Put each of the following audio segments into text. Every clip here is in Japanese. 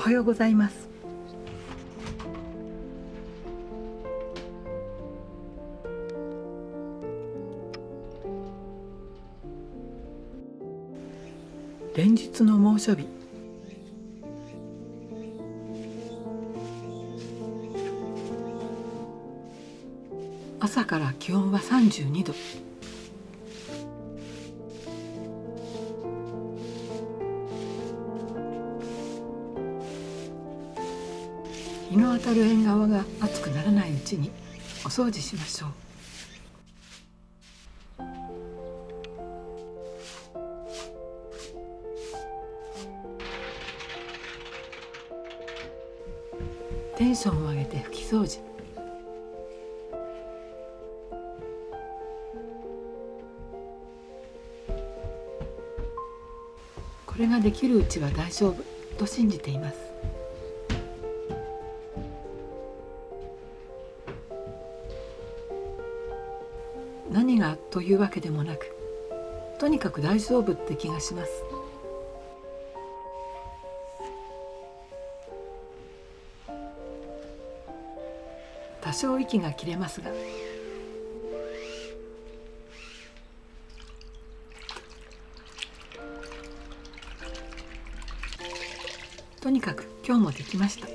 はようございます。連日の猛暑日、朝から気温は32度。日の当たる縁側が暑くならないうちにお掃除しましょう。テンションを上げて拭き掃除。これができるうちは大丈夫と信じています。何がというわけでもなく、とにかく大丈夫って気がします。多少息が切れますが、とにかく今日もできました。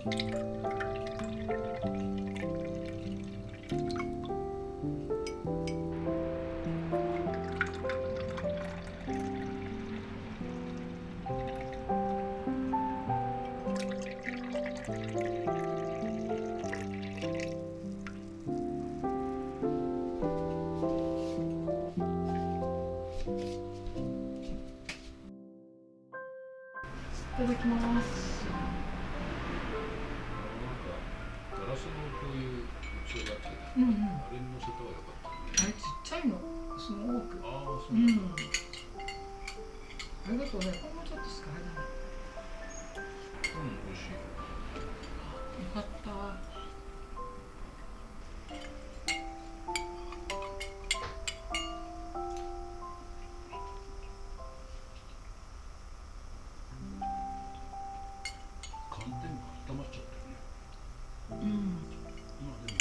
いただきます。ガラスのこういう器があって、あれに乗せたらよかった。あれちっちゃいの、すごく。ああ、そうなんだ。ありがとうね。ほんのちょっとしか入らない。美味しい。よかった。寒天が温まっちゃったよね。まあでも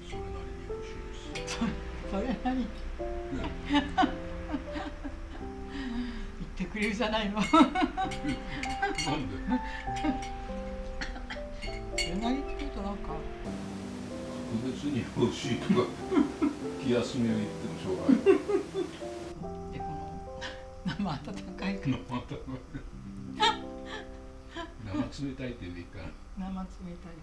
それなりに美味しいです。それ何？言ってくれるじゃないの。なんで？それなりって言うとなんか特別に美味しいとか気休めを言ってもしょうがない。でこの生温かいから。生冷たいって言うでいいかな。生冷たい。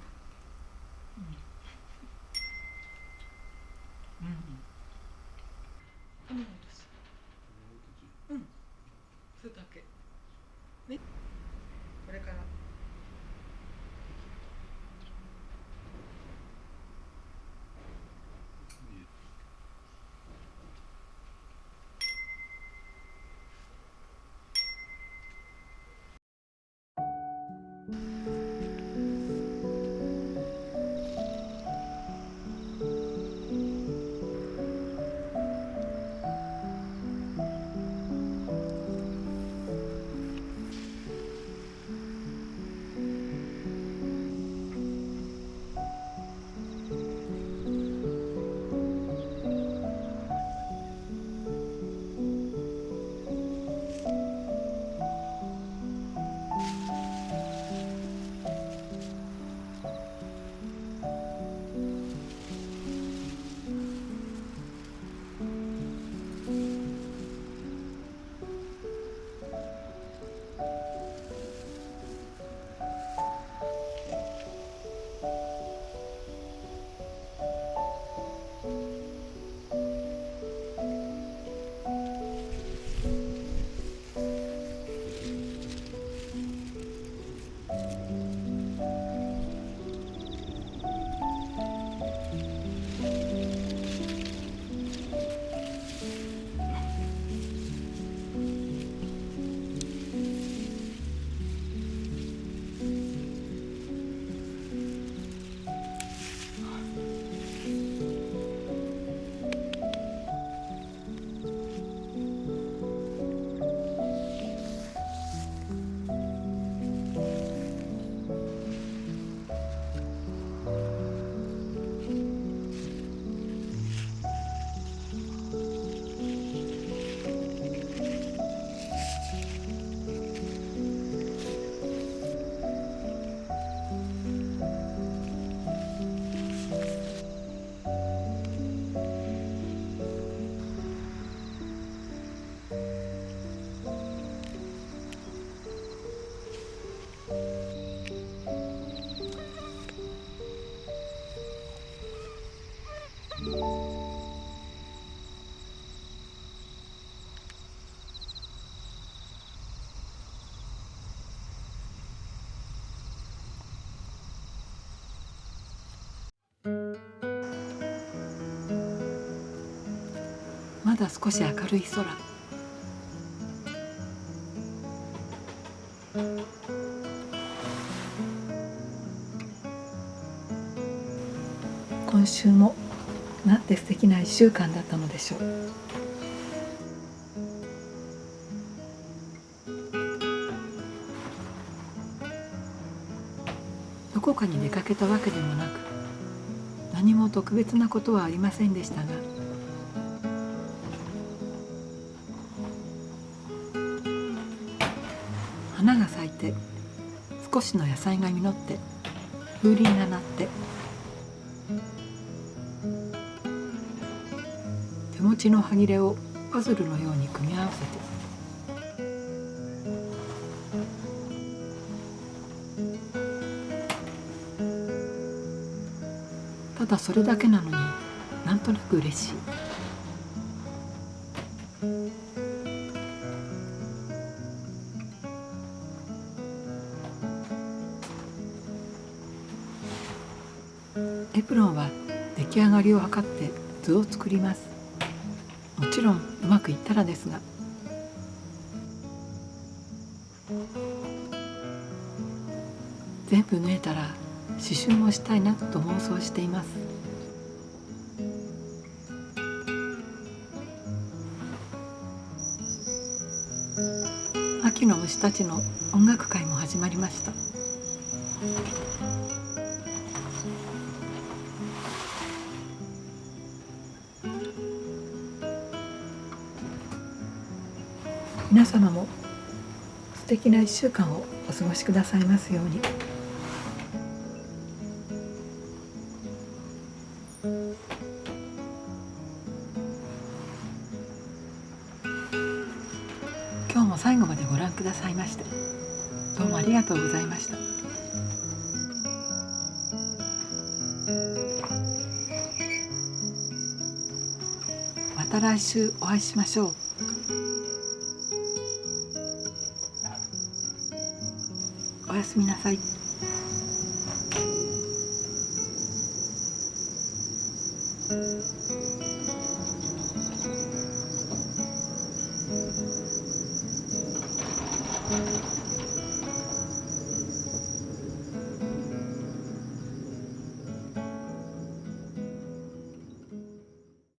それだけ。ね。これから。まだ少し明るい空。今週もなんて素敵な1週間だったのでしょう。どこかに出かけたわけでもなく、何も特別なことはありませんでしたが、花が咲いてて、少しの野菜が実って、風鈴が鳴って、手持ちの歯切れをパズルのように組み合わせて、ただそれだけなのになんとなく嬉しい。エプロンは出来上がりを測って図を作ります。もちろんうまくいったらですが。全部縫えたら刺繍もしたいなと妄想しています。秋の虫たちの音楽会も始まりました。皆様も素敵な1週間をお過ごしくださいますように。今日も最後までご覧くださいましてどうもありがとうございました。また来週お会いしましょう。おやすみなさい。